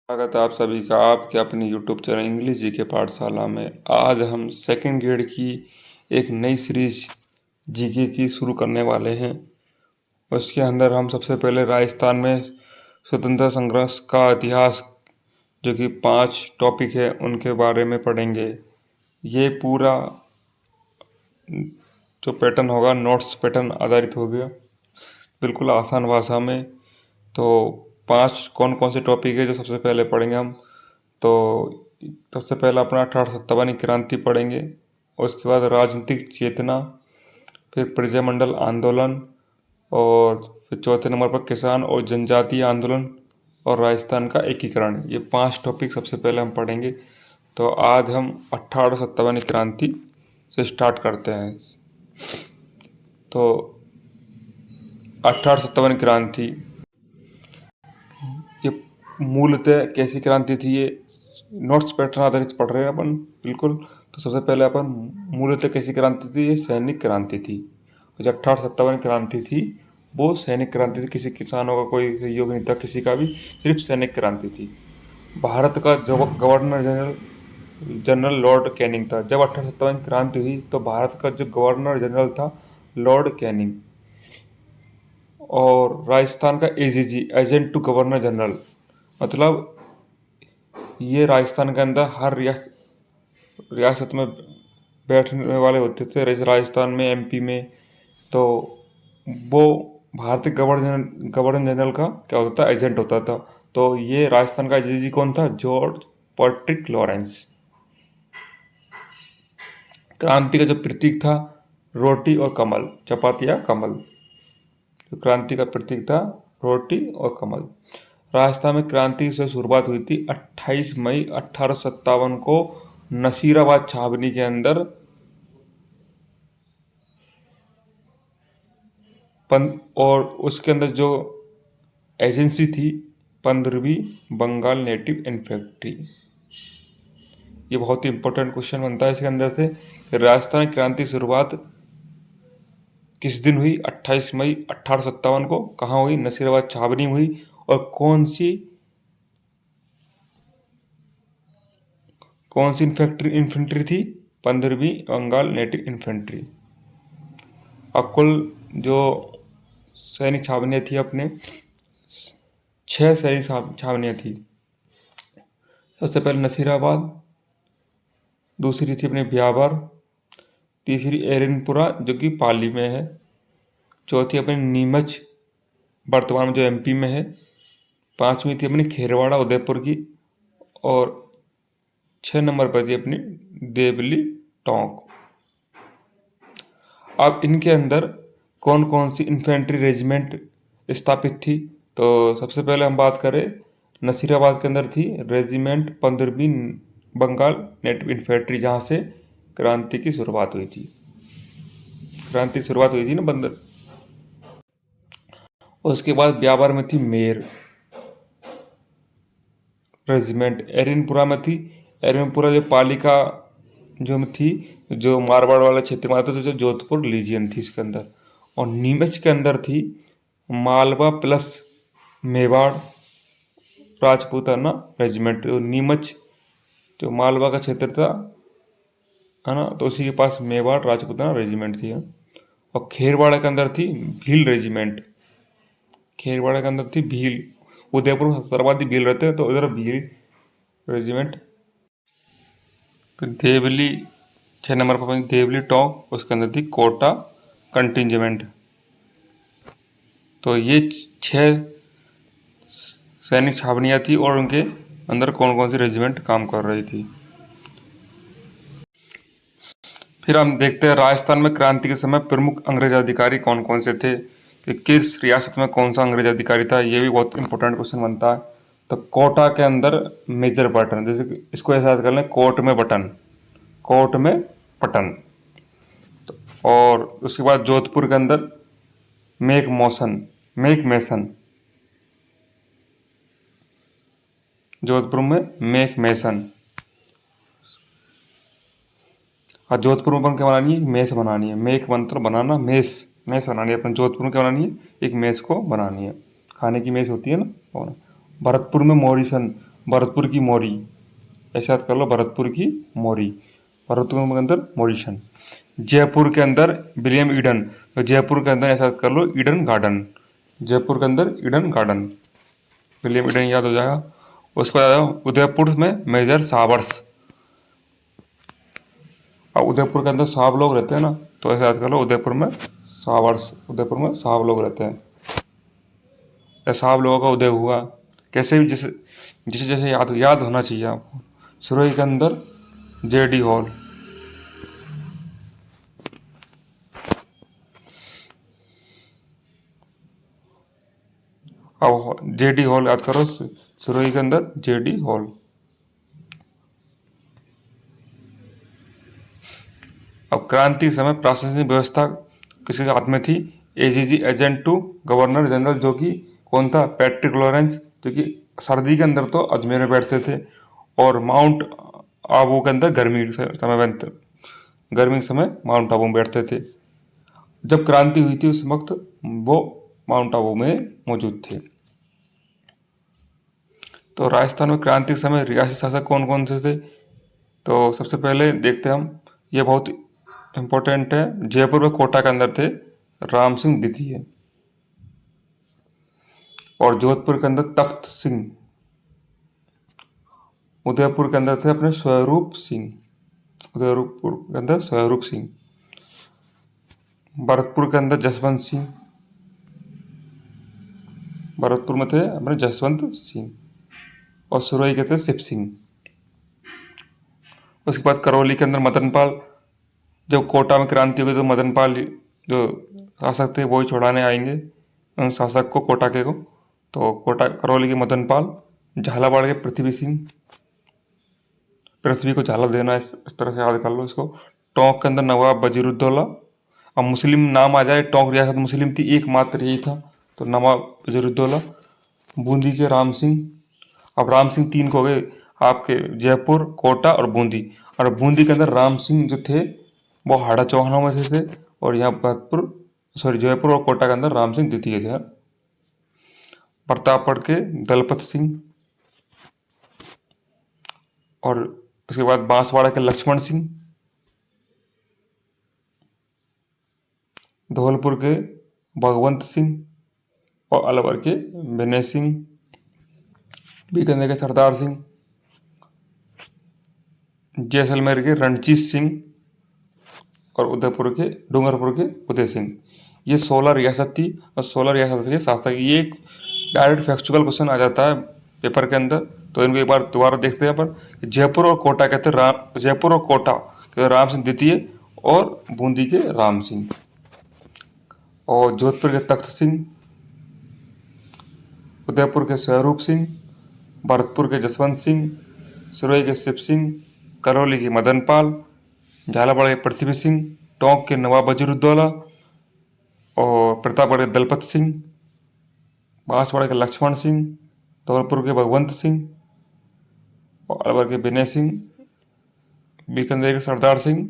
स्वागत है आप सभी का आपके अपने YouTube चैनल इंग्लिश जी के पाठशाला में। आज हम सेकंड ग्रेड की एक नई सीरीज जीके की शुरू करने वाले हैं। उसके अंदर हम सबसे पहले राजस्थान में स्वतंत्रता संघर्ष का इतिहास, जो कि 5 टॉपिक है, उनके बारे में पढ़ेंगे। ये पूरा जो पैटर्न होगा नोट्स पैटर्न आधारित हो गया, बिल्कुल आसान भाषा में। तो 5 कौन कौन से टॉपिक है जो सबसे पहले पढ़ेंगे हम। तो सबसे पहला अपना 1857 की क्रांति पढ़ेंगे, और उसके बाद राजनीतिक चेतना, फिर प्रजामंडल आंदोलन, और फिर चौथे नंबर पर किसान और जनजातीय आंदोलन और राजस्थान का एकीकरण। ये 5 टॉपिक सबसे पहले हम पढ़ेंगे। तो आज हम 1857 की क्रांति से स्टार्ट करते हैं। तो 1857 क्रांति ये मूलतः कैसी क्रांति थी, ये नोट्स पैटर्न आधारित पढ़ रहे हैं अपन, बिल्कुल। तो सबसे पहले अपन मूलतः कैसी क्रांति थी, ये सैनिक क्रांति थी। जो 1857 क्रांति थी वो सैनिक क्रांति थी। किसी किसानों का कोई सहयोग नहीं था, किसी का भी, सिर्फ सैनिक क्रांति थी। भारत का जो गवर्नर जनरल लॉर्ड कैनिंग था। जब 1857 क्रांति हुई तो भारत का जो गवर्नर जनरल था लॉर्ड कैनिंग, और राजस्थान का AGG, agent to governor general, मतलब ये राजस्थान के अंदर हर रियासत में बैठने वाले होते थे। जैसे राजस्थान में, एमपी में, तो वो भारतीय गवर्नर जनरल का क्या होता था, एजेंट होता था। तो ये राजस्थान का एजीजी कौन था, जॉर्ज पैट्रिक लॉरेंस। क्रांति का जो प्रतीक था रोटी और कमल, चपाती या कमल। तो क्रांति का प्रतीक था रोटी और कमल। राजस्थान में क्रांति से शुरुआत हुई थी 28 मई 1857 को नसीराबाद छावनी के अंदर और उसके अंदर जो एजेंसी थी 15वीं बंगाल नेटिव इन्फेंट्री। ये बहुत ही इंपॉर्टेंट क्वेश्चन बनता है इसके अंदर से कि राजस्थान क्रांति की शुरुआत किस दिन हुई। 28 मई 1857 को कहाँ हुई, नसीराबाद छावनी हुई। और कौन सी इन्फेंट्री थी, 15वीं बंगाल नेटिव इन्फेंट्री। अब कुल जो सैनिक छावनियाँ थी अपने, 6 सैनिक छावनियाँ थी। सबसे पहले नसीराबाद, दूसरी थी अपने ब्यावर, तीसरी एरनपुरा जो कि पाली में है, चौथी अपनी नीमच वर्तमान में जो एमपी में है, पांचवी थी अपनी खेरवाड़ा उदयपुर की, और 6 नंबर पर थी अपनी देवली टोंक। अब इनके अंदर कौन कौन सी इन्फेंट्री रेजिमेंट स्थापित थी। तो सबसे पहले हम बात करें, नसीराबाद के अंदर थी रेजिमेंट 15वीं बंगाल नेटिव इन्फेंट्री, जहाँ से क्रांति की शुरुआत हुई थी। क्रांति की शुरुआत हुई थी ना बंदर। उसके बाद ब्यावर में थी मेर रेजिमेंट, एरनपुरा में थी, एरनपुरा जो पालिका जो में थी, जो मारवाड़ वाला क्षेत्र में आता था, जो जोधपुर लीजियन थी इसके अंदर। और नीमच के अंदर थी मालवा प्लस मेवाड़ राजपूताना रेजिमेंट। तो नीमच जो मालवा का क्षेत्र था, है ना, तो उसी के पास मेवाड़ राजपूताना रेजिमेंट थी। और खेरवाड़ा के अंदर थी भील रेजिमेंट। खेरवाड़ा के अंदर थी भील, उदयपुर में सर्वाधिक भील रहते हैं, तो उधर भील रेजिमेंट। फिर देवली 6 नंबर पर देवली टोंक, उसके अंदर थी कोटा कंटिंजेंट। तो ये 6 सैनिक छावनियाँ थी, और उनके अंदर कौन कौन सी रेजिमेंट काम कर रही थी। फिर हम देखते हैं राजस्थान में क्रांति के समय प्रमुख अंग्रेज अधिकारी कौन कौन से थे, कि किस रियासत में कौन सा अंग्रेज अधिकारी था। ये भी बहुत इंपॉर्टेंट क्वेश्चन बनता है। तो कोटा के अंदर मेजर बटन, जैसे कि इसको ऐसा याद कर लें, कोट में बटन, कोट में पटन। तो और उसके बाद जोधपुर के अंदर मेक मेसन, जोधपुर में मेक मेसन। और जोधपुर में अपन क्या बनानी है, मेस बनानी है। मेक मंत्र बनाना, मेस बनानी है अपन। जोधपुर में क्या बनानी है, एक मेस को बनानी है, खाने की मेस होती है ना, और भरतपुर में मॉरिसन, भरतपुर की मोरी, ऐसे याद कर लो, भरतपुर की मोरी, भरतपुर के अंदर मोरिशन। जयपुर के अंदर विलियम ईडन, तो जयपुर के अंदर ऐसा याद कर लो ईडन गार्डन, जयपुर के अंदर ईडन गार्डन, विलियम ईडन याद हो जाएगा। उसके बाद उदयपुर में मेजर सावर्स, अब उदयपुर के अंदर साहब लोग रहते हैं ना, तो ऐसे याद कर लो उदयपुर में सावर्स, उदयपुर में साहब लोग रहते हैं, या साहब लोगों का उदय हुआ, कैसे भी जैसे जैसे जैसे याद होना चाहिए आपको। सुरई के अंदर जेडी हॉल, अब जेडी हॉल याद करो, सुरई के अंदर जेडी हॉल। अब क्रांति के समय प्रशासनिक व्यवस्था किसके हाथ में थी? AGG, agent to governor general, जो कि कौन था? पैट्रिक लॉरेंस, जो कि सर्दी के अंदर तो अजमेर में बैठते थे, और माउंट आबू के अंदर गर्मी के समय माउंट आबू में बैठते थे। जब क्रांति हुई थी उस वक्त वो माउंट आबू में मौजूद थे। तो राजस्थान में क्रांति के समय रियासती शासक कौन कौन से थे? तो सबसे पहले देखते हैं हम, ये बहुत इम्पोर्टेंट है, जयपुर में कोटा के अंदर थे राम सिंह द्वितीय, और जोधपुर के अंदर तख्त सिंह, उदयपुर के अंदर थे अपने स्वरूप सिंह, उदयपुर के अंदर स्वरूप सिंह, भरतपुर के अंदर जसवंत सिंह, भरतपुर में थे अपने जसवंत सिंह, और सुरई के थे शिव सिंह। उसके बाद करौली के अंदर मदन पाल, जब कोटा में क्रांति हुई तो मदन पाल जो शासक थे वो ही छुड़ाने आएंगे उन शासक को, कोटा के को, तो कोटा करौली के मदन पाल। झालावाड़ के पृथ्वी सिंह, पृथ्वी को झाला देना, इस तरह से याद कर लो इसको। टोंक के अंदर नवाब वजीरुद्दौला, अब मुस्लिम नाम आ जाए, टोंक रियासत मुस्लिम थी, एकमात्र यही था, तो नवाब वजीरुद्दौला। बूंदी के राम सिंह, अब राम सिंह तीन को हो गए आपके, जयपुर, कोटा और बूंदी, और बूंदी के अंदर राम सिंह जो थे वो हाड़ा चौहानों में से थे, और यहाँ जयपुर और कोटा के अंदर राम सिंह द्वितीय थे। प्रतापगढ़ के दलपत सिंह, और उसके बाद बांसवाड़ा के लक्ष्मण सिंह, धौलपुर के भगवंत सिंह, और अलवर के विनय सिंह, बीकानेर के सरदार सिंह, जैसलमेर के रणजीत सिंह, और उदयपुर के डूंगरपुर के उदय सिंह। ये 16 रियासत थी, और 16 रियासत के शासक। ये एक डायरेक्ट फैक्चुअल क्वेश्चन आ जाता है पेपर के अंदर, तो इनको एक बार दोबारा देखते हैं अपन। जयपुर और कोटा कहते हैं जयपुर और कोटा कहते राम सिंह द्वितीय, और बूंदी के राम सिंह, और जोधपुर के तख्त सिंह, उदयपुर के स्वरूप सिंह, भरतपुर के जसवंत सिंह, सुरई के शिव सिंह, करौली के मदन पाल, झालावाड़ के पृथ्वी सिंह, टोंक के नवाब वजीरुद्दौला, और प्रतापगढ़ के दलपत सिंह, बांसवाड़ा के लक्ष्मण सिंह, धौलपुर के भगवंत सिंह, और अलवर के विनय सिंह, बीकानेर के सरदार सिंह,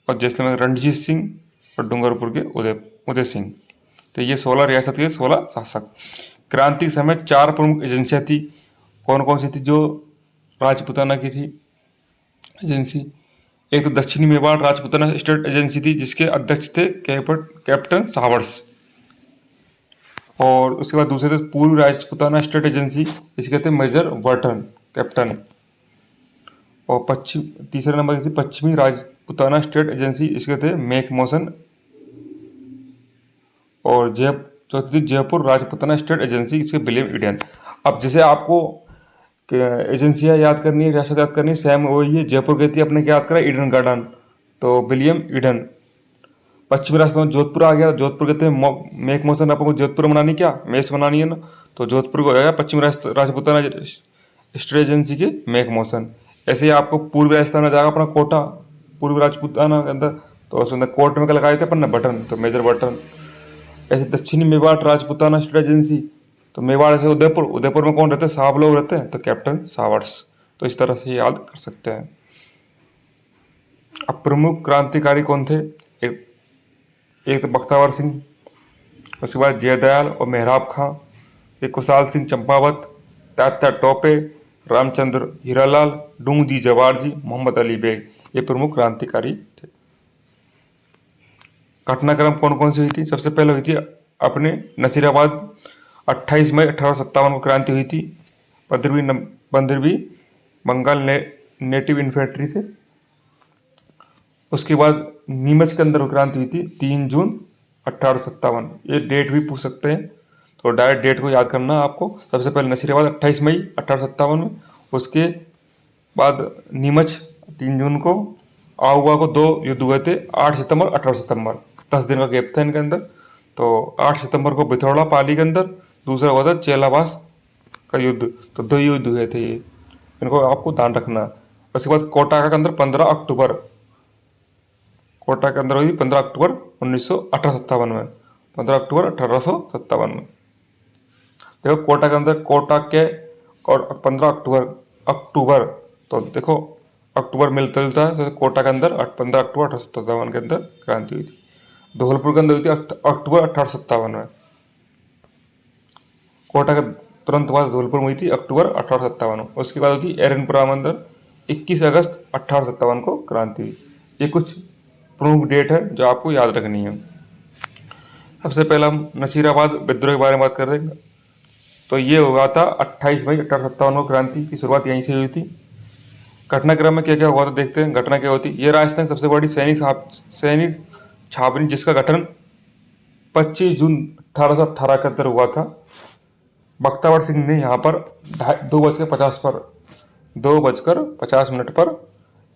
और जैसलमेर के रणजीत सिंह, और डूंगरपुर के उदय सिंह। तो ये 16 रियासत के 16 शासक। क्रांति के समय 4 प्रमुख एजेंसियाँ थी, कौन कौन सी थी जो राजपूताना की थी एजेंसी? एक तो दक्षिणी मेवाड़ राजपूताना स्टेट एजेंसी थी, जिसके अध्यक्ष थे कैप्टन सावर्स, और उसके बाद दूसरे थे पूर्वी राजपूताना स्टेट एजेंसी, इसके थे मेजर वर्टन कैप्टन, और तीसरे नंबर की थी पश्चिमी राजपूताना स्टेट एजेंसी, इसके थे मेक मोशन, और चौथी थी जयपुर राजपूताना स्टेट एजेंसी, इसके विलियम ईडन। अब जैसे आपको एजेंसियाँ याद करनी है, रियासत याद करनी है, सेम वही है। जयपुर गई थी, अपने क्या याद करा? ईडन गार्डन, तो विलियम ईडन। पश्चिमी राजस्थान में जोधपुर आ गया, जोधपुर कहते हैं मेक मोशन, आपको जोधपुर बनानी, क्या मेष बनानी है ना, तो जोधपुर को आएगा पश्चिमी राजपूताना स्टेट एजेंसी के मेक मोशन। ऐसे ही आपको पूर्वी राजस्थान में जाएगा अपना कोटा, पूर्वी राजपूताना के अंदर, तो उसमें कोर्ट में क्या लगाए थे अपन ने? बटन, तो मेजर बटन। ऐसे दक्षिणी मेवाड़ राजपूताना स्टेट एजेंसी, तो मेवाड़ से उदयपुर, उदयपुर में कौन रहते हैं? साहब लोग रहते हैं, तो कैप्टन सावर्स। तो इस तरह से याद कर सकते हैं। अब प्रमुख क्रांतिकारी कौन थे? एक तो बख्तावर सिंह, उसके बाद जयदयाल और मेहराब खां, एक कुशाल सिंह चंपावत, तात्या टोपे, रामचंद्र हीरालाल, डूंगजी जवाहर, मोहम्मद अली बेग, ये प्रमुख क्रांतिकारी थे। घटनाक्रम कौन कौन सी हुई थी? सबसे पहले हुई थी अपने नसीराबाद 28 मई 1857 को क्रांति हुई थी 15वीं बंगाल नेटिव इन्फेंट्री से। उसके बाद नीमच के अंदर क्रांति हुई थी 3 जून 1857। ये डेट भी पूछ सकते हैं, तो डायरेक्ट डेट को याद करना है आपको। सबसे पहले नसीराबाद 28 मई 1857 में, उसके बाद नीमच 3 जून को, आहुआ को 2 युद्ध हुए थे 8 सितंबर 18 सितंबर, 10 दिन का गैप था इनके अंदर। तो 8 सितंबर को बिथौड़ा पाली के अंदर, दूसरा हुआ था चेलाबास का युद्ध। तो 2 युद्ध हुए थे ये, इनको आपको ध्यान रखना। उसके बाद कोटा के अंदर 15 अक्टूबर, कोटा के अंदर हुई 15 अक्टूबर 1957 में, 15 अक्टूबर 1857 में। देखो कोटा के अंदर, कोटा के 15 अक्टूबर, तो देखो अक्टूबर मिलता जुलता है, तो कोटा के अंदर 15 अक्टूबर 1857 के अंदर क्रांति हुई थी। धौलपुर के अंदर हुई थी अक्टूबर 1857 में। कोटा के तुरंत बाद धौलपुर में हुई थी अक्टूबर 1857 में। उसके बाद हुई थी एरनपुरा में अंदर 21 अगस्त 1857 को क्रांति हुई। ये कुछ प्रमुख डेट है जो आपको याद रखनी है। सबसे पहले हम नसीराबाद विद्रोह के बारे में बात कर रहे हैं। तो ये हुआ था 28 मई 1857 को, क्रांति की शुरुआत यहीं से हुई थी। घटनाक्रम में क्या क्या हुआ था देखते हैं। घटना क्या होती, ये राजस्थान की सबसे बड़ी सैनिक छावनी जिसका गठन 25 जून 1818 के अंदर हुआ था। बख्तावर सिंह ने यहाँ पर 2:50 पर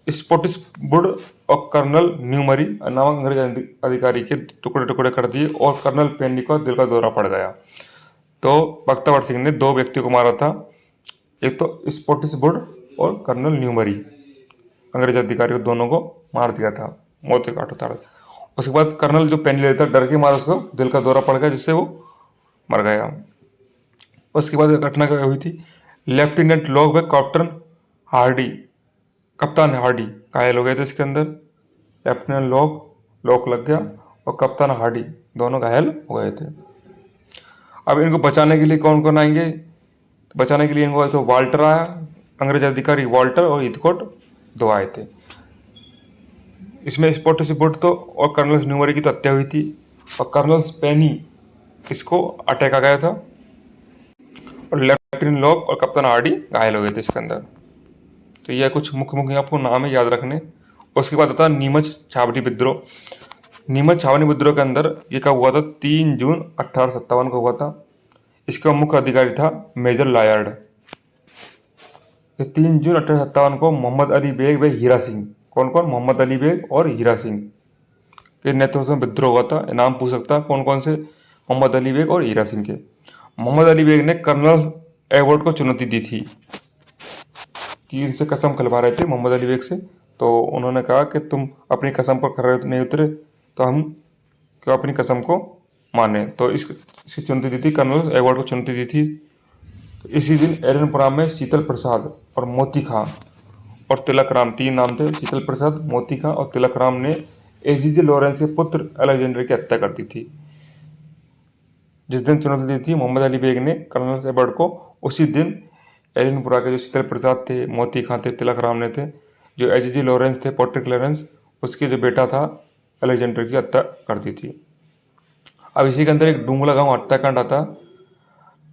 स्पोटिसवुड और कर्नल न्यूमरी नामक अंग्रेज अधिकारी के टुकड़े टुकड़े कर दिए और कर्नल पेनी को दिल का दौरा पड़ गया। तो बख्तावर सिंह ने 2 व्यक्तियों को मारा था, एक तो स्पोटिसवुड और कर्नल न्यूमरी, अंग्रेज अधिकारी को दोनों को मार दिया था, मौत के घाट उतारा। उसके बाद कर्नल जो पेनी लेता डर के मारा, उसको दिल का दौरा पड़ गया जिससे वो मर गया। उसके बाद घटना क्या हुई थी, लेफ्टिनेंट लॉग व कैप्टन हार्डी, कप्तान हार्डी घायल हो गए थे इसके अंदर। लेफ्टिनेंट लॉक लग गया और कप्तान हार्डी दोनों घायल हो गए थे। अब इनको बचाने के लिए कौन कौन आएंगे? बचाने के लिए इनको तो वाल्टर आया, अंग्रेज अधिकारी वाल्टर और हिथकोट 2 आए थे। इसमें स्पोटिसवुड तो और कर्नल न्यूमरी की तो हत्या हुई थी और कर्नल पेनी इसको अटैक आ गया था और लेफ्टिनेंट लॉक और कप्तान हार्डी घायल हो गए थे इसके अंदर। तो यह कुछ मुख्य आपको नाम है याद रखने। उसके बाद आता है नीमच छावनी विद्रोह। नीमच छावनी विद्रोह के अंदर ये कब हुआ था? 3 जून 1857 को हुआ था। इसका मुख्य अधिकारी था मेजर लायर्ड। 3 जून 1857 को मोहम्मद अली बेग व हीरा सिंह, कौन कौन? मोहम्मद अली बेग और हीरा सिंह के नेतृत्व में विद्रोह हुआ था। नाम पूछ सकता है कौन कौन से? मोहम्मद अली बेग और हीरा सिंह के। मोहम्मद अली बेग ने कर्नल एबॉट को चुनौती दी थी कि इनसे कसम खिलवा रहे थे मोहम्मद अली बेग से, तो उन्होंने कहा कि तुम अपनी कसम पर खरे नहीं उतरे तो हम क्यों अपनी कसम को माने। तो इसकी चुनौती दी थी, कर्नल एबॉट को चुनौती दी थी। तो इसी दिन एरनपुरा में शीतल प्रसाद और मोती खां और तिलक राम, 3 नाम थे, शीतल प्रसाद, मोती खां और तिलक राम ने एजीजे लॉरेंस के पुत्र अलेक्जेंडर की हत्या कर दी थी। जिस दिन चुनौती दी थी मोहम्मद अली बेग ने कर्नल एबॉट को, उसी दिन एरनपुरा के जो शीतल प्रसाद थे, मोती खां थे, तिलक राम ने थे, जो एजीजे लॉरेंस थे, पोर्ट्रिक लॉरेंस, उसके जो बेटा था अलेक्जेंडर की हत्या कर दी थी। अब इसी के अंदर एक डूंगला गांव हत्याकांड आता।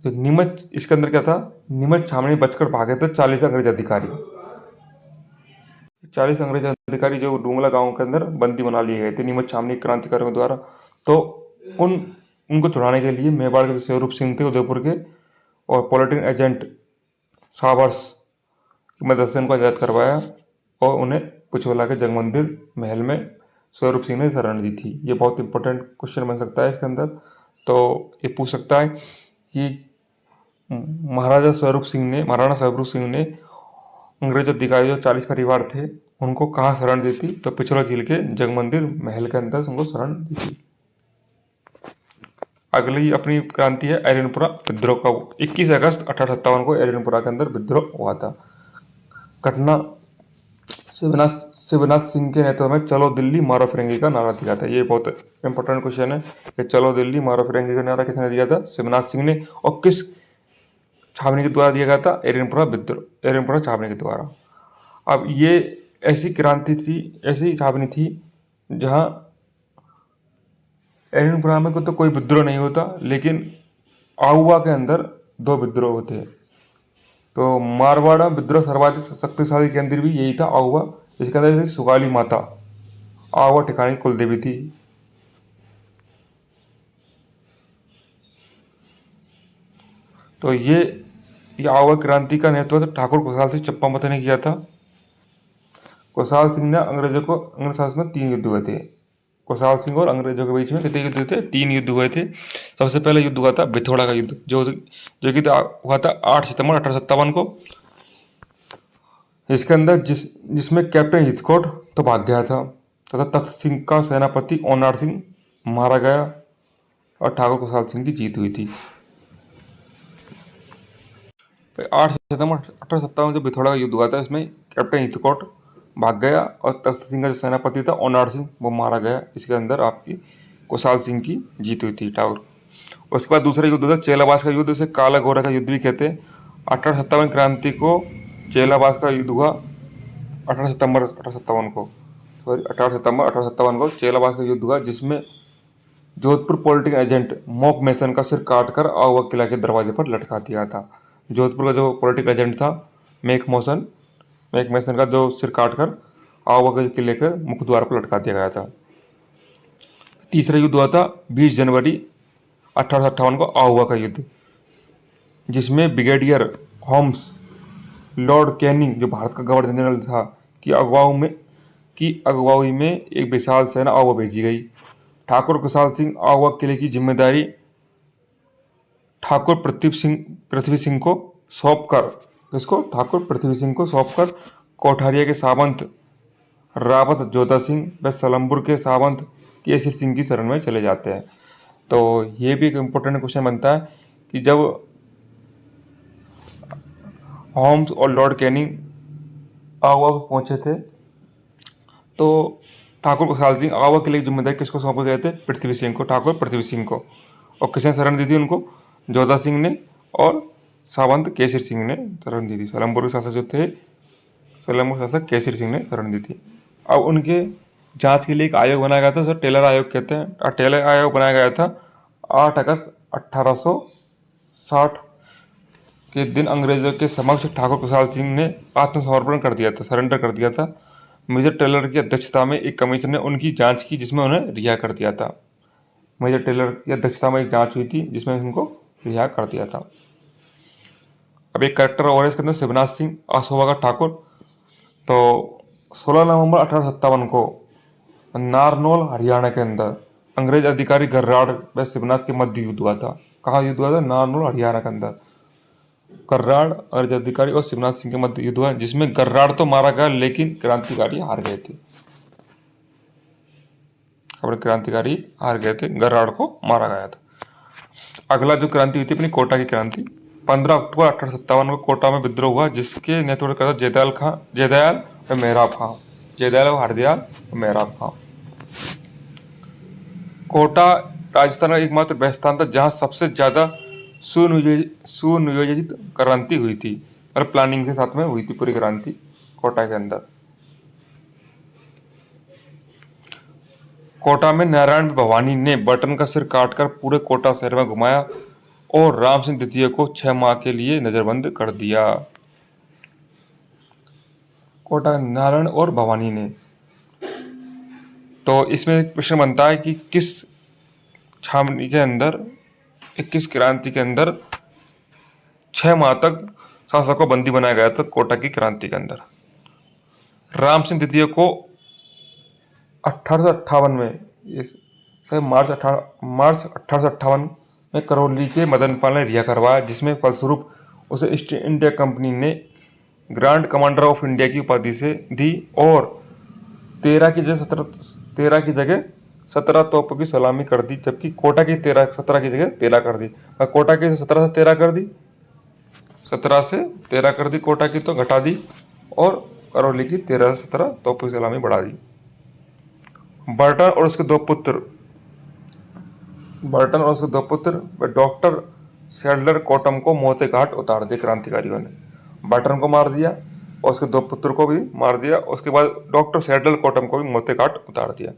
तो नीमच, इसके अंदर क्या था, नीमच छावनी बचकर भागे थे 40 अंग्रेज अधिकारी। 40 अंग्रेज अधिकारी जो डूंगला गांव के अंदर बंदी बना लिए गए थे नीमच छावनी क्रांतिकारियों द्वारा। तो उनको छुड़ाने के लिए मेवाड़ के जो स्वरूप सिंह थे उदयपुर के और पॉलिटिकल एजेंट साबर्स की मदद से उनको आज़ाद करवाया और उन्हें पिछोला के जगमंदिर महल में स्वरूप सिंह ने शरण दी थी। ये बहुत इंपॉर्टेंट क्वेश्चन बन सकता है इसके अंदर। तो ये पूछ सकता है कि महाराणा स्वरूप सिंह ने अंग्रेज अधिकारी जो 40 परिवार थे उनको कहाँ शरण दी थी? तो पिछोला झील के जगमंदिर महल के अंदर उनको शरण दी थी। अगली अपनी क्रांति है एरनपुरा विद्रोह का। 21 अगस्त 1857 को एरनपुरा के अंदर विद्रोह हुआ था। घटना शिवनाथ सिंह के नेतृत्व में चलो दिल्ली मारो फिरंगी का नारा दिया था। ये बहुत इंपॉर्टेंट क्वेश्चन है कि चलो दिल्ली मारो फिरंगी का नारा किसने दिया था? शिवनाथ सिंह ने। और किस छावनी के द्वारा दिया गया था, एरनपुरा छावनी के द्वारा। अब ये ऐसी क्रांति थी, ऐसी छावनी थी जहाँ एरनपुरा में को तो कोई विद्रोह नहीं होता, लेकिन आहुआ के अंदर 2 विद्रोह होते। तो मारवाड़ में विद्रोह सर्वाधिक शक्तिशाली केंद्र भी यही था, आहुआ। इसके अंदर सुगाली माता आहुआ ठिकाने की कुलदेवी थी। तो ये आहुआ क्रांति का नेतृत्व ठाकुर खुशहाल सिंह चप्पामत ने किया था। खुशहाल सिंह ने अंग्रेजों को, अंग्रेज शासन में 3 युद्ध हुए थे। खुशहाल सिंह और अंग्रेजों के बीच में कितने युद्ध थे? 3 युद्ध हुए थे। सबसे पहले युद्ध हुआ था बिथोड़ा का युद्ध, जो कि हुआ था 8 सितंबर 1857 को। इसके अंदर जिसमें कैप्टन हिचकोट तो भाग गया था तथा तख्त सिंह का सेनापति ओनार सिंह मारा गया और ठाकुर खुशहाल सिंह की जीत हुई थी। 8 सितंबर 1857 जो बिथोड़ा का युद्ध हुआ था, इसमें कैप्टन हिचकोट भाग गया और तख्त सिंह का जो सेनापति था ओनार सिंह वो मारा गया। इसके अंदर आपकी खुशहाल सिंह की जीत हुई थी ठाकुर। उसके बाद दूसरा युद्ध था चेलाबास का युद्ध, इसे काला गोरा का युद्ध भी कहते हैं। 1857 क्रांति को चेलाबास का युद्ध हुआ। 18 सितंबर 1857 को चेलाबास का युद्ध हुआ, जिसमें जोधपुर पॉलिटिकल एजेंट मोक मैसन का सिर काटकर आहुआ किला के दरवाजे पर लटका दिया था। जोधपुर का जो पॉलिटिकल एजेंट था मेक मैसन का जो सिर काटकर आहुआ के किले के मुख्य द्वार पर लटका दिया गया था। तीसरा युद्ध हुआ था 20 जनवरी 1858 को आहुआ का युद्ध, जिसमें ब्रिगेडियर होम्स लॉर्ड कैनिंग जो भारत का गवर्नर जनरल था की अगुवाई में एक विशाल सेना आहुआ भेजी गई। ठाकुर खुशहाल सिंह आहुआ किले की जिम्मेदारी ठाकुर पृथ्वी सिंह को सौंपकर कोठारिया के सामंत रावत जोधा सिंह व सलमपुर के सामंत केसर सिंह की शरण में चले जाते हैं। तो ये भी एक इम्पोर्टेंट क्वेश्चन बनता है कि जब होम्स और लॉर्ड कैनिंग आहुआ पहुंचे थे तो ठाकुर खुशहाल सिंह आहुआ किले की जिम्मेदारी किसको सौंपे गए थे? ठाकुर पृथ्वी सिंह को। और किसने शरण दी थी उनको? जोधा सिंह ने और सावंत केसर सिंह ने शरण दी थी। सलमपुर के शासक केसर सिंह ने शरण दी थी। अब उनके जांच के लिए एक आयोग बनाया गया था, उसे टेलर आयोग कहते हैं। टेलर आयोग बनाया गया था 8 अगस्त 1860 के दिन अंग्रेजों के समक्ष ठाकुर खुशहाल सिंह ने आत्मसमर्पण कर दिया था, सरेंडर कर दिया था। मेजर टेलर की अध्यक्षता में एक कमीशन ने उनकी जांच की, जिसमें उन्हें रिहा कर दिया था। मेजर टेलर की अध्यक्षता में एक जांच हुई थी जिसमें उनको रिहा कर दिया था। अब एक करेक्टर और इसके अंदर शिवनाथ सिंह आसोवा का ठाकुर। तो 16 नवंबर 1857 को नारनौल हरियाणा के अंदर अंग्रेज अधिकारी गर्राड़ व शिवनाथ के मध्य युद्ध हुआ था। कहाँ युद्ध हुआ था? नारनौल हरियाणा के अंदर गर्राड़ अंग्रेज अधिकारी और शिवनाथ सिंह के मध्य युद्ध हुआ, जिसमें गर्राड़ तो मारा गया लेकिन क्रांतिकारी हार गए थे। गर्राड़ को मारा गया था। अगला जो क्रांति हुई थी अपनी कोटा की क्रांति। 15 अक्टूबर 1857 को कोटा में विद्रोह हुआ, जिसके नेतृत्व करता जयदयाल और मेहराब खां। कोटा राजस्थान का एकमात्र वह स्थान था जहां सबसे ज्यादा सुनियोजित क्रांति हुई थी और प्लानिंग के साथ में हुई थी पूरी क्रांति कोटा के अंदर। कोटा में नारायण भवानी ने बटन का सिर काटकर पूरे कोटा शहर में घुमाया और राम सिंह द्वितीय को 6 माह के लिए नजरबंद कर दिया। कोटा नारायण और भवानी ने। तो इसमें एक प्रश्न बनता है कि किस छावनी के अंदर, किस क्रांति के अंदर 6 माह तक शासक को बंदी बनाया गया था? कोटा की क्रांति के अंदर राम सिंह द्वितीय को 1858 में मार्च 1858 में करौली के मदनपाल ने रिहा करवाया, जिसमें फलस्वरूप उसे ईस्ट इंडिया कंपनी ने ग्रैंड कमांडर ऑफ इंडिया की उपाधि से दी और 13 की जगह 17 तोपों की सलामी कर दी, जबकि कोटा की 17 की जगह 13 कर दी। कोटा की 17 से 13 कर दी, 17 से 13 कर दी कोटा की, तो घटा दी, और करौली की 13 से 17 तोपों की सलामी बढ़ा दी। बर्टन और उसके दो पुत्र व डॉक्टर सैडलर कोटम को मोते घाट उतार दिए क्रांतिकारियों ने। बटन को मार दिया और उसके 2 पुत्र को भी मार दिया। उसके बाद डॉक्टर सैडलर कोटम को भी मोते घाट उतार दिया।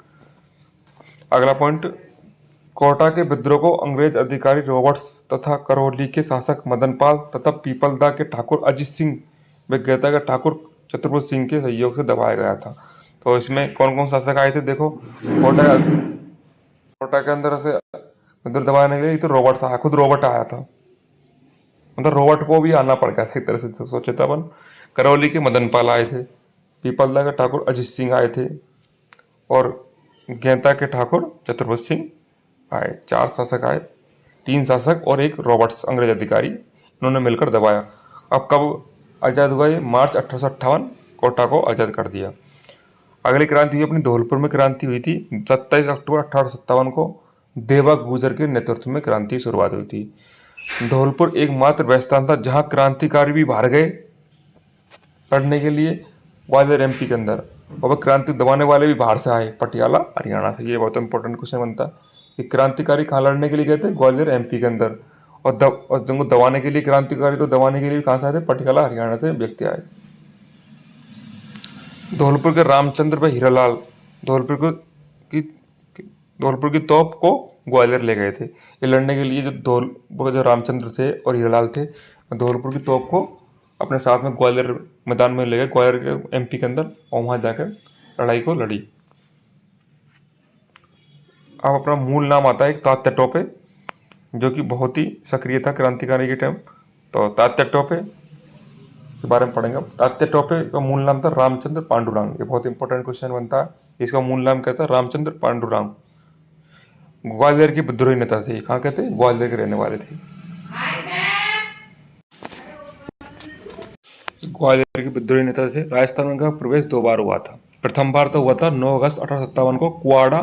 अगला पॉइंट, कोटा के विद्रोह को अंग्रेज अधिकारी रॉबर्ट्स तथा करौली के शासक मदनपाल तथा पीपलदा के ठाकुर अजीत सिंह व गैता के ठाकुर चतुर्भुज सिंह के सहयोग से दबाया गया था। तो इसमें कौन कौन शासक आए थे देखो। कोटा के अंदर से विद्रोह दबाने के लिए तो रॉबर्ट्स आया, खुद रॉबर्ट आया था। मतलब रॉबर्ट को भी आना पड़ गया था एक तरह से, सोचे था अपन। करौली के मदनपाल आए थे, पीपलदा के ठाकुर अजीत सिंह आए थे और गैता के ठाकुर चतुर्भुज सिंह आए। 4 शासक आए, 3 शासक और एक रॉबर्ट्स अंग्रेज अधिकारी, इन्होंने मिलकर दबाया। अब कब आज़ाद हुआ ये? मार्च 1858 कोटा को आज़ाद कर दिया। अगली क्रांति हुई अपनी धौलपुर में क्रांति हुई थी 27 अक्टूबर 1857 को। देवा गुजर के नेतृत्व में क्रांति की शुरुआत हुई थी। धौलपुर एकमात्र वह स्थान था जहां क्रांतिकारी भी बाहर गए लड़ने के लिए, ग्वालियर एमपी के अंदर, और वह क्रांति दबाने वाले भी बाहर से आए, पटियाला हरियाणा से। ये बहुत इंपॉर्टेंट क्वेश्चन बनता है कि क्रांतिकारी कहाँ लड़ने के लिए गए थे? ग्वालियर एमपी के अंदर। और तुमको दबाने के लिए, क्रांतिकारी तो दबाने के लिए कहाँ से आए थे? पटियाला हरियाणा से व्यक्ति आए। धौलपुर के रामचंद्र व हीरालाल धौलपुर की तोप को ग्वालियर ले गए थे। ये लड़ने के लिए जो रामचंद्र थे और हीरालाल थे, धौलपुर की तोप को अपने साथ में ग्वालियर मैदान में ले गए, ग्वालियर के एमपी के अंदर, और वहाँ जाकर लड़ाई को लड़ी। अब अपना मूल नाम आता है एक तात्या टोपे, जो कि बहुत ही सक्रिय था क्रांतिकारी के टाइम। तो तात्या टोपे के बारे में पढ़ेंगे। तात्या टोपे का मूल नाम था रामचंद्र पांडुरंग। ये बहुत इंपॉर्टेंट क्वेश्चन बनता है। इसका मूल नाम क्या था? रामचंद्र पांडुरंग। ग्वालियर के विद्रोही नेता थे। कहाँ के थे? ग्वालियर के रहने वाले थे। ग्वालियर के विद्रोही नेता थे। राजस्थान में उनका प्रवेश 2 बार हुआ था। प्रथम बार तो हुआ था 9 अगस्त 1857 को कुआड़ा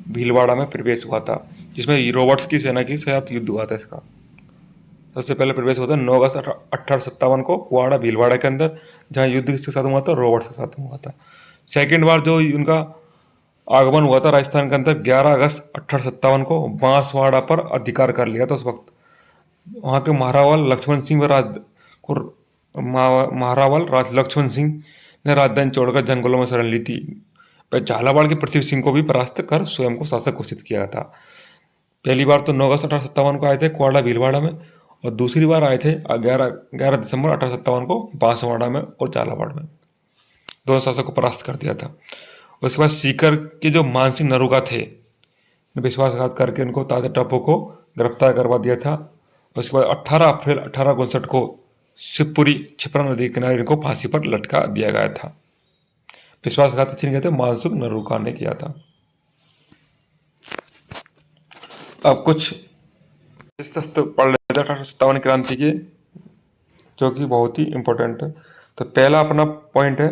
भीलवाड़ा में प्रवेश हुआ था, जिसमें रॉबर्ट्स की सेना के साथ युद्ध हुआ था। इसका सबसे पहले प्रवेश हुआ था 9 अगस्त 1857 को कुआड़ा भीलवाड़ा के अंदर, जहाँ युद्ध किसके साथ हुआ था? रॉबर्ट्स के साथ हुआ था। सेकेंड बार जो उनका आगमन हुआ था राजस्थान के अंदर 11 अगस्त 1857 को, बांसवाड़ा पर अधिकार कर लिया था। उस वक्त वहाँ के महारावल लक्ष्मण सिंह लक्ष्मण सिंह ने राजधानी छोड़कर जंगलों में शरण ली थी। झालावाड़ के पृथ्वी सिंह को भी परास्त कर स्वयं को शासक घोषित किया था। पहली बार तो 9 अगस्त 1857 को आए थे कुआड़ा भीलवाड़ा में, और दूसरी बार आए थे 11 दिसंबर 1857 को बांसवाड़ा में और झालावाड़ में। दोनों शासक को परास्त कर दिया था। उसके बाद सीकर के जो मानसिंह नरूका थे, विश्वासघात करके इनको तात्या टोपे को गिरफ्तार करवा दिया था। उसके बाद 18 अप्रैल 1859 को शिवपुरी छिपरा नदी के किनारे इनको फांसी पर लटका दिया गया था। विश्वासघात किसने किया था? मानसिंह नरूका ने किया था। अब कुछ पढ़ लेते हैं 1857 क्रांति के, जो कि बहुत ही इंपॉर्टेंट है। तो पहला अपना पॉइंट है,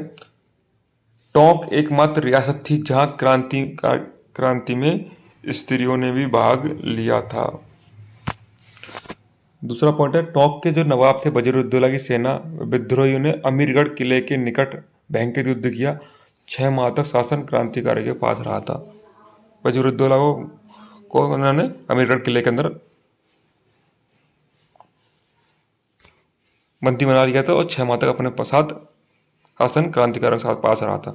टोंक एकमात्र रियासत थी जहां क्रांति में स्त्रियों ने भी भाग लिया था। दूसरा पॉइंट है, टोंक के जो नवाब थे वजीरुद्दौला की सेना विद्रोहियों ने अमीरगढ़ किले के निकट भयंकर युद्ध किया। 6 माह तक शासन क्रांतिकारी के पास रहा था। वजीरुद्दौला को उन्होंने अमीरगढ़ किले के अंदर बंदी बना लिया था और 6 माह तक अपने साथ शासन क्रांतिकारियों के साथ पास रहा था।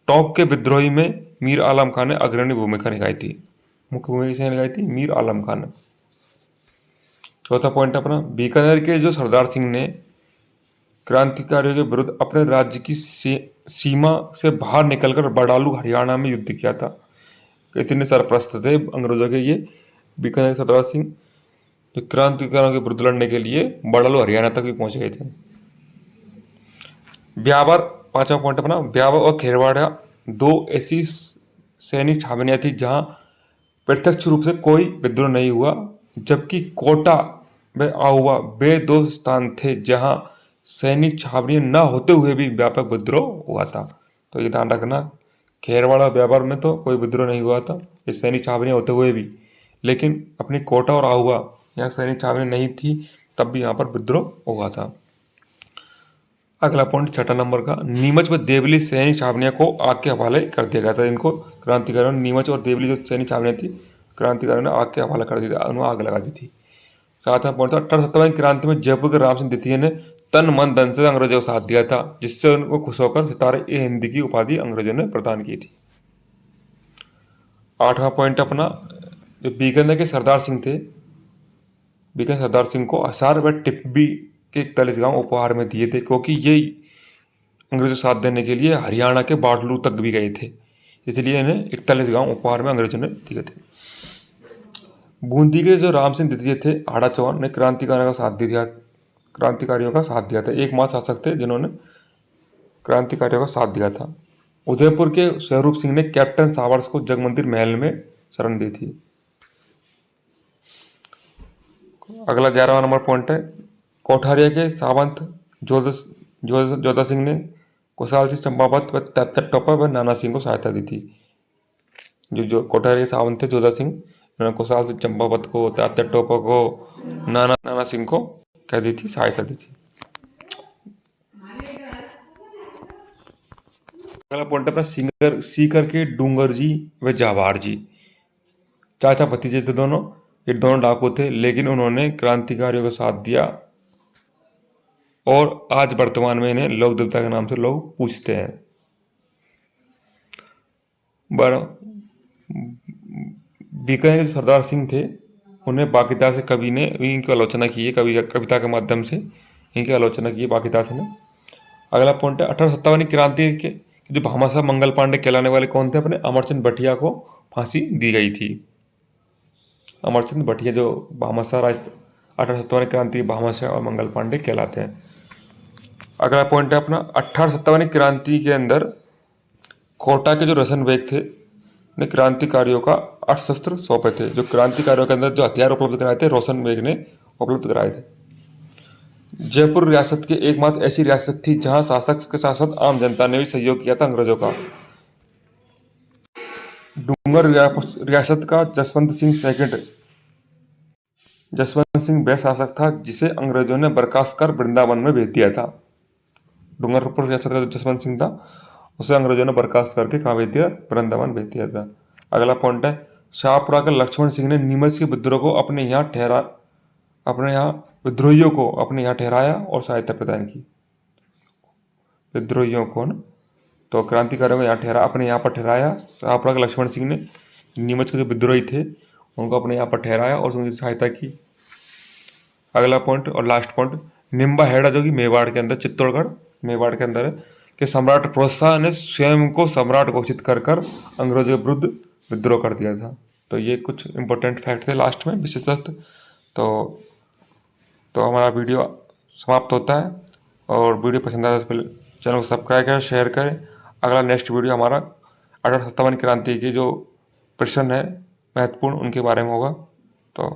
टोंक के विद्रोही में मीर आलम खान ने अग्रणी भूमिका निभाई थी। मुख्य भूमिका किसने निभाई थी? मीर आलम खान ने। चौथा पॉइंट अपना, बीकानेर के जो सरदार सिंह ने क्रांतिकारियों के विरुद्ध अपने राज्य की सीमा से बाहर निकलकर बड़ालू हरियाणा में युद्ध किया था। इतने सरप्रस्त थे अंग्रेजों के ये बीकानेर के सरदार सिंह, जो क्रांतिकारियों के विरुद्ध लड़ने के लिए बड़ालू हरियाणा तक भी पहुंच गए थे। ब्यावर, पांचवा पॉइंट अपना, ब्यावर और खेरवाड़ा 2 ऐसी सैनिक छावनियां थी जहां प्रत्यक्ष रूप से कोई विद्रोह नहीं हुआ, जबकि कोटा व आहुआ वे 2 स्थान थे जहां सैनिक छावनियां न होते हुए भी व्यापक विद्रोह हुआ था। तो ये ध्यान रखना, खेरवाड़ा ब्यावर में तो कोई विद्रोह नहीं हुआ था, ये सैनिक छावनियां होते हुए भी, लेकिन अपनी कोटा और आहुआ यहाँ सैनिक छावनी नहीं थी, तब भी यहाँ पर विद्रोह हुआ था। अगला पॉइंट 6 नंबर का, नीमच व देवली सैनिक छावनियों को आग के हवाले कर दिया गया था। इनको क्रांतिकारियों ने, नीमच और देवली जो सैनिक छावनियाँ थी, क्रांतिकारियों ने आग के हवाले कर दी थी, उन्हें आग लगा दी थी। सातवां पॉइंट था 1857 क्रांति में जयपुर के राम सिंह द्वितीय ने तन मन धन से अंग्रेजों का साथ दिया था, जिससे उनको खुश होकर सितारे ए हिंद की उपाधि अंग्रेजों ने प्रदान की थी। आठवां पॉइंट अपना, जो बीकानेर के सरदार सिंह थे, बीकानेर सरदार सिंह को हिसार व टिब्बी के 41 गांव उपहार में दिए थे, क्योंकि ये अंग्रेजों साथ देने के लिए हरियाणा के बाडलू तक भी गए थे, इसलिए इन्हें 41 गांव उपहार में अंग्रेजों ने दिए थे। बूंदी के जो राम सिंह द्वितीय थे, हाड़ा चौहान ने क्रांतिकारियों का साथ दिया था, एकमात्र शासक थे जिन्होंने क्रांतिकारियों का साथ दिया था। उदयपुर के स्वरूप सिंह ने कैप्टन सावर्स को जगमंदिर महल में शरण दी थी। अगला 11वां नंबर पॉइंट है, कोठारिया के सावंत जोधा सिंह ने कुशाल सिंह चंपावत व तैतर टोपा व नाना सिंह को सहायता दी थी। जो कोठारिया के सावंत थे जोधा सिंह, उन्होंने कुशाल सिंह चंपावत को, तैतर टोपा को, नाना सिंह को कह दी थी, सहायता दी थी। अगला पॉइंट अपना सीकर के डूंगर जी व जावार जी, चाचा भतीजे थे दोनों। ये दोनों डाकू थे, लेकिन उन्होंने क्रांतिकारियों का साथ दिया और आज वर्तमान में इन्हें लोक देवता के नाम से लोग पूछते हैं। बीकानेर के सरदार सिंह थे, उन्हें बाकीदार से कवि ने इनकी आलोचना की है, कविता के माध्यम से इनकी आलोचना की है बाकीदास ने। अगला पॉइंट है 1857 की क्रांति के जो भामाशाह मंगल पांडे कहलाने वाले कौन थे, अपने अमरचंद भटिया को फांसी दी गई थी। अमरचंद भटिया जो भामाशाह 1857 क्रांति भामाशाह और मंगल पांडे कहलाते हैं। अगला पॉइंट है अपना 1857 क्रांति के अंदर कोटा के जो रोशन बेग थे ने क्रांतिकारियों का अस्त्र सौंपे थे। जो क्रांतिकारियों के अंदर जो हथियार उपलब्ध कराए थे, रोशन बेग ने उपलब्ध कराए थे। जयपुर रियासत की एकमात्र ऐसी रियासत थी जहां शासक के साथ साथ आम जनता ने भी सहयोग किया था अंग्रेजों का। डूंगर रियासत का जसवंत सिंह वह शासक था जिसे अंग्रेजों ने बर्खास्त कर वृंदावन में भेज दिया था। डूंगरपुर रियासत का जो जसवंत सिंह था, उसे अंग्रेजों ने बर्खास्त करके कहाँ भेज दिया, वृंदावन भेज दिया था। अगला पॉइंट है, शाहपुरा के लक्ष्मण सिंह ने नीमच के विद्रोहियों को अपने यहाँ ठहराया और सहायता प्रदान की। विद्रोहियों को न, तो क्रांतिकारियों को अपने यहाँ पर ठहराया। शाहपुरा के लक्ष्मण सिंह ने नीमच के जो विद्रोही थे उनको अपने यहाँ पर ठहराया और उनकी सहायता की। अगला पॉइंट और लास्ट पॉइंट, निम्बा हेड़ा जो कि मेवाड़ के अंदर, चित्तौड़गढ़ मेवाड़ के अंदर है, कि सम्राट प्रोत्साह ने स्वयं को सम्राट घोषित कर अंग्रेजों के विरुद्ध विद्रोह कर दिया था। तो ये कुछ इंपॉर्टेंट फैक्ट थे लास्ट में विशेषतः। तो हमारा वीडियो समाप्त होता है, और वीडियो पसंद आया तो चैनल को सब्सक्राइब करें, शेयर करें। अगला नेक्स्ट वीडियो हमारा 1857 क्रांति की जो प्रश्न है महत्वपूर्ण, उनके बारे में होगा। तो